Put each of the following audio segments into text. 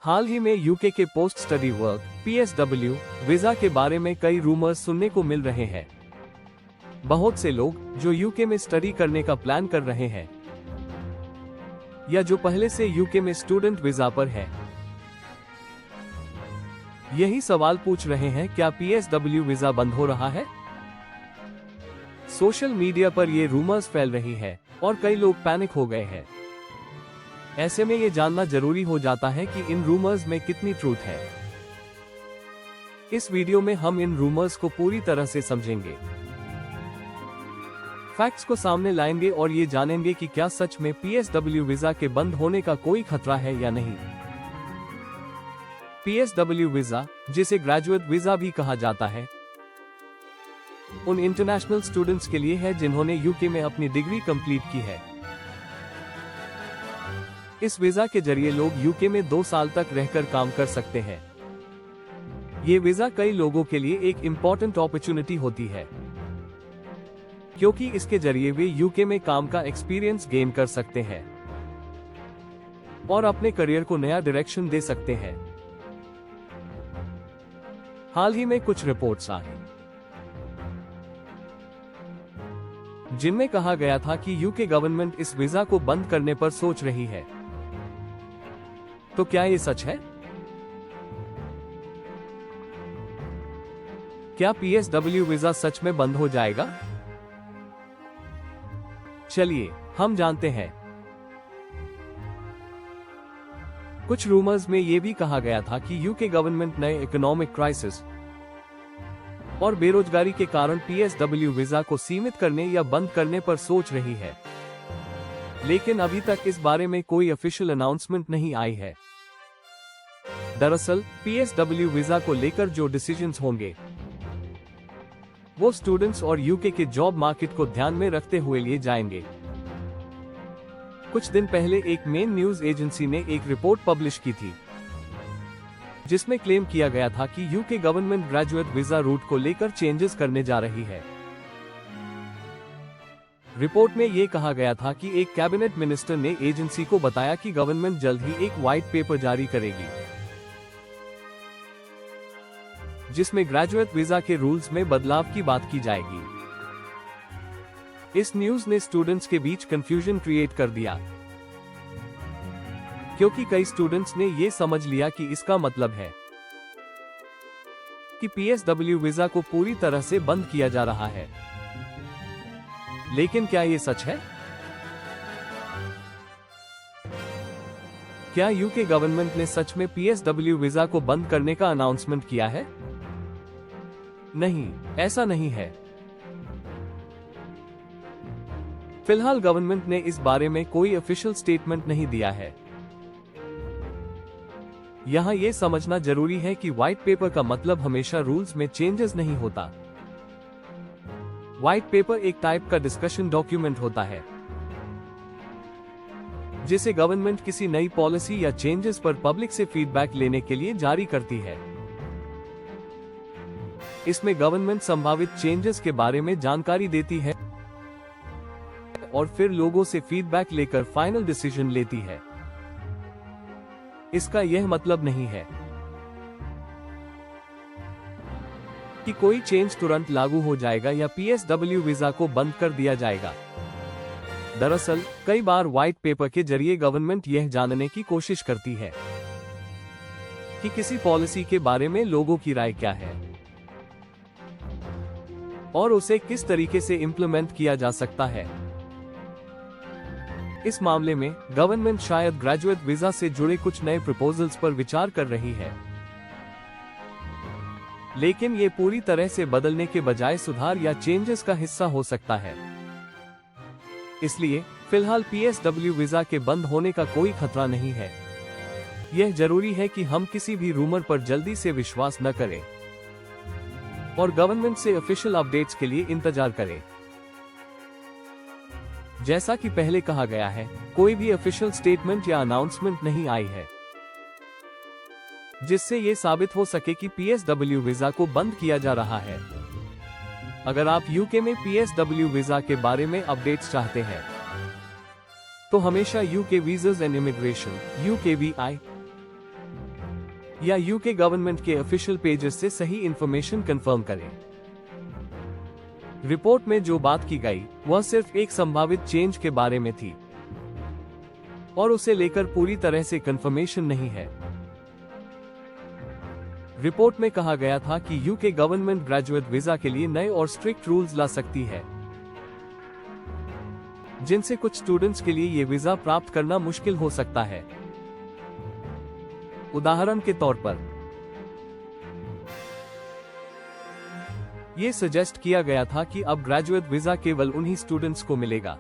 हाल ही में यूके के post study work (PSW) visa के बारे में कई रूमर्स सुनने को मिल रहे हैं। बहुत से लोग जो यूके में स्टडी करने का प्लान कर रहे हैं या जो पहले से यूके में स्टूडेंट वीजा पर हैं, यही सवाल पूछ रहे हैं, क्या PSW वीजा बंद हो रहा है? सोशल मीडिया पर ये रूमर्स फैल रही है और कई लोग पैनिक हो गए हैं। ऐसे में ये जानना जरूरी हो जाता है कि इन रूमर्स में कितनी ट्रूथ है। इस वीडियो में हम इन रूमर्स को पूरी तरह से समझेंगे, फैक्ट्स को सामने लाएंगे और ये जानेंगे कि क्या सच में PSW वीजा के बंद होने का कोई खतरा है या नहीं। PSW वीजा, जिसे ग्रेजुएट वीजा भी कहा जाता है, उन इंटरनेशनल स्टूडेंट्स के लिए है जिन्होंने यूके में अपनी डिग्री कंप्लीट की है। इस वीजा के जरिए लोग यूके में 2 साल तक रहकर काम कर सकते हैं। ये वीजा कई लोगों के लिए एक इम्पोर्टेंट अपॉर्चुनिटी होती है, क्योंकि इसके जरिए वे यूके में काम का एक्सपीरियंस गेन कर सकते हैं और अपने करियर को नया डायरेक्शन दे सकते हैं। हाल ही में कुछ रिपोर्ट्स आई जिनमें कहा गया था कि यूके गवर्नमेंट इस वीजा को बंद करने पर सोच रही है। तो क्या ये सच है? क्या PSW वीजा सच में बंद हो जाएगा? चलिए हम जानते हैं। कुछ रूमर्स में यह भी कहा गया था कि यूके गवर्नमेंट नए इकोनॉमिक क्राइसिस और बेरोजगारी के कारण PSW वीजा को सीमित करने या बंद करने पर सोच रही है, लेकिन अभी तक इस बारे में कोई ऑफिशियल अनाउंसमेंट नहीं आई है। दरअसल PSW वीजा को लेकर जो डिसीजंस होंगे वो स्टूडेंट्स और यूके के जॉब मार्केट को ध्यान में रखते हुए लिए जाएंगे। कुछ दिन पहले एक मेन न्यूज एजेंसी ने एक रिपोर्ट पब्लिश की थी जिसमें क्लेम किया गया था कि UK government graduate visa route को लेकर चेंजेस करने जा रही है। रिपोर्ट में यह कहा गया था कि एक कैबिनेट मिनिस्टर ने एजेंसी को बताया कि गवर्नमेंट जल्द ही एक व्हाइट पेपर जारी करेगी जिसमें ग्रेजुएट वीजा के रूल्स में बदलाव की बात की जाएगी। इस न्यूज ने स्टूडेंट्स के बीच कंफ्यूजन क्रिएट कर दिया, क्योंकि कई स्टूडेंट्स ने यह समझ लिया कि इसका मतलब है कि PSW वीजा को पूरी तरह से बंद किया जा रहा है। लेकिन क्या यह सच है? क्या यूके गवर्नमेंट ने सच में PSW वीजा को बंद करने का अनाउंसमेंट किया है? नहीं, ऐसा नहीं है। फिलहाल गवर्नमेंट ने इस बारे में कोई ऑफिशियल स्टेटमेंट नहीं दिया है। यहां यह समझना जरूरी है कि व्हाइट पेपर का मतलब हमेशा रूल्स में चेंजेस नहीं होता। व्हाइट पेपर एक टाइप का डिस्कशन डॉक्यूमेंट होता है जिसे गवर्नमेंट किसी नई पॉलिसी या चेंजेस पर पब्लिक से फीडबैक लेने के लिए जारी करती है। इसमें गवर्नमेंट संभावित चेंजेस के बारे में जानकारी देती है और फिर लोगों से फीडबैक लेकर फाइनल डिसीजन लेती है। इसका यह मतलब नहीं है कि कोई चेंज तुरंत लागू हो जाएगा या PSW वीजा को बंद कर दिया जाएगा। दरअसल कई बार व्हाइट पेपर के जरिए गवर्नमेंट यह जानने की कोशिश करती है कि किसी पॉलिसी के बारे में लोगों की राय क्या है और उसे किस तरीके से इंप्लीमेंट किया जा सकता है। इस मामले में गवर्नमेंट शायद ग्रेजुएट वीजा से जुड़े कुछ नए प्रपोजल्स पर विचार कर रही है, लेकिन ये पूरी तरह से बदलने के बजाय सुधार या चेंजेस का हिस्सा हो सकता है। इसलिए फिलहाल PSW वीजा के बंद होने का कोई खतरा नहीं है। यह जरूरी है कि हम किसी भी रूमर पर जल्दी से विश्वास न करें और गवर्नमेंट से ऑफिशियल अपडेट्स के लिए इंतजार करें। जैसा कि पहले कहा गया है, कोई भी ऑफिशियल स्टेटमेंट या अनाउंसमेंट नहीं आई है जिससे ये साबित हो सके कि PSW वीजा को बंद किया जा रहा है। अगर आप यूके में PSW वीजा के बारे में अपडेट्स चाहते हैं तो हमेशा UK visas and immigration (UKVI) या यूके गवर्नमेंट के ऑफिशियल पेजेस से सही इंफॉर्मेशन कंफर्म करें। रिपोर्ट में जो बात की गई वह सिर्फ एक संभावित चेंज के बारे में थी और उसे लेकर पूरी तरह से कंफर्मेशन नहीं है। रिपोर्ट में कहा गया था कि यूके गवर्नमेंट ग्रेजुएट वीजा के लिए नए और स्ट्रिक्ट रूल्स ला सकती है, जिनसे कुछ स्टूडेंट्स के लिए ये वीजा प्राप्त करना मुश्किल हो सकता है। उदाहरण के तौर पर यह सजेस्ट किया गया था कि अब ग्रेजुएट वीजा केवल उन्हीं स्टूडेंट्स को मिलेगा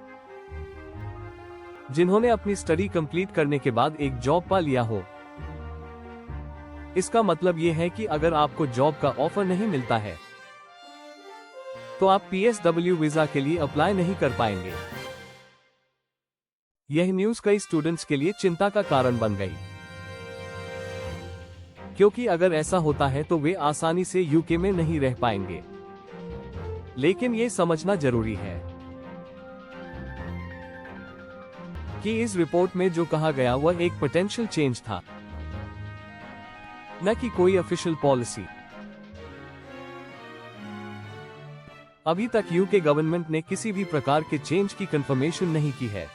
जिन्होंने अपनी स्टडी कंप्लीट करने के बाद एक जॉब पा लिया हो। इसका मतलब यह है कि अगर आपको जॉब का ऑफर नहीं मिलता है तो आप PSW वीजा के लिए अप्लाई नहीं कर पाएंगे। यह न्यूज कई स्टूडेंट्स के लिए चिंता का कारण बन गई, क्योंकि अगर ऐसा होता है तो वे आसानी से यूके में नहीं रह पाएंगे। लेकिन ये समझना जरूरी है कि इस रिपोर्ट में जो कहा गया वह एक पोटेंशियल चेंज था, न कि कोई ऑफिशियल पॉलिसी। अभी तक यूके गवर्नमेंट ने किसी भी प्रकार के चेंज की कंफर्मेशन नहीं की है,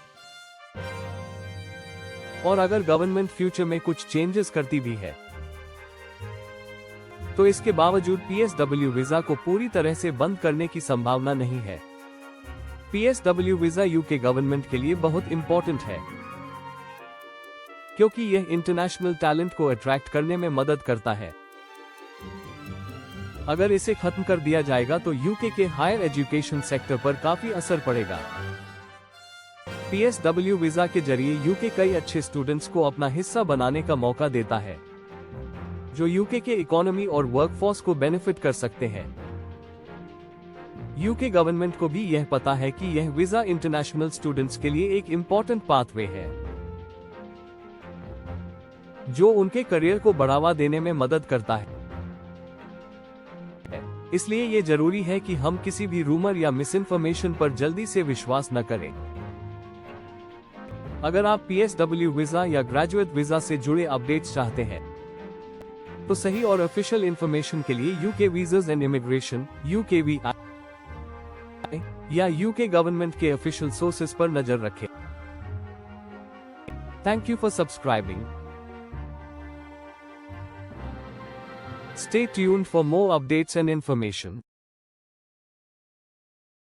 और अगर गवर्नमेंट फ्यूचर में कुछ चेंजेस करती भी है तो इसके बावजूद PSW वीजा को पूरी तरह से बंद करने की संभावना नहीं है। PSW वीजा यूके गवर्नमेंट के लिए बहुत इंपॉर्टेंट है, क्योंकि यह इंटरनेशनल टैलेंट को अट्रैक्ट करने में मदद करता है। अगर इसे खत्म कर दिया जाएगा तो यूके के हायर एजुकेशन सेक्टर पर काफी असर पड़ेगा। PSW वीजा के जरिए यूके कई अच्छे स्टूडेंट्स को अपना हिस्सा बनाने का मौका देता है, जो यूके के इकोनॉमी और वर्कफोर्स को बेनिफिट कर सकते हैं। यूके गवर्नमेंट को भी यह पता है कि यह वीजा इंटरनेशनल स्टूडेंट्स के लिए एक इंपॉर्टेंट पाथवे है, जो उनके करियर को बढ़ावा देने में मदद करता है। इसलिए यह जरूरी है कि हम किसी भी रूमर या मिसइंफॉर्मेशन पर जल्दी से विश्वास न करें। अगर आप PSW वीजा या ग्रेजुएट वीजा से जुड़े अपडेट्स चाहते हैं तो सही और ऑफिशियल इंफॉर्मेशन के लिए UK visas and immigration UKVI या यूके गवर्नमेंट के ऑफिशियल सोर्सेज पर नजर रखें। Thank you for subscribing. Stay tuned for more updates and information.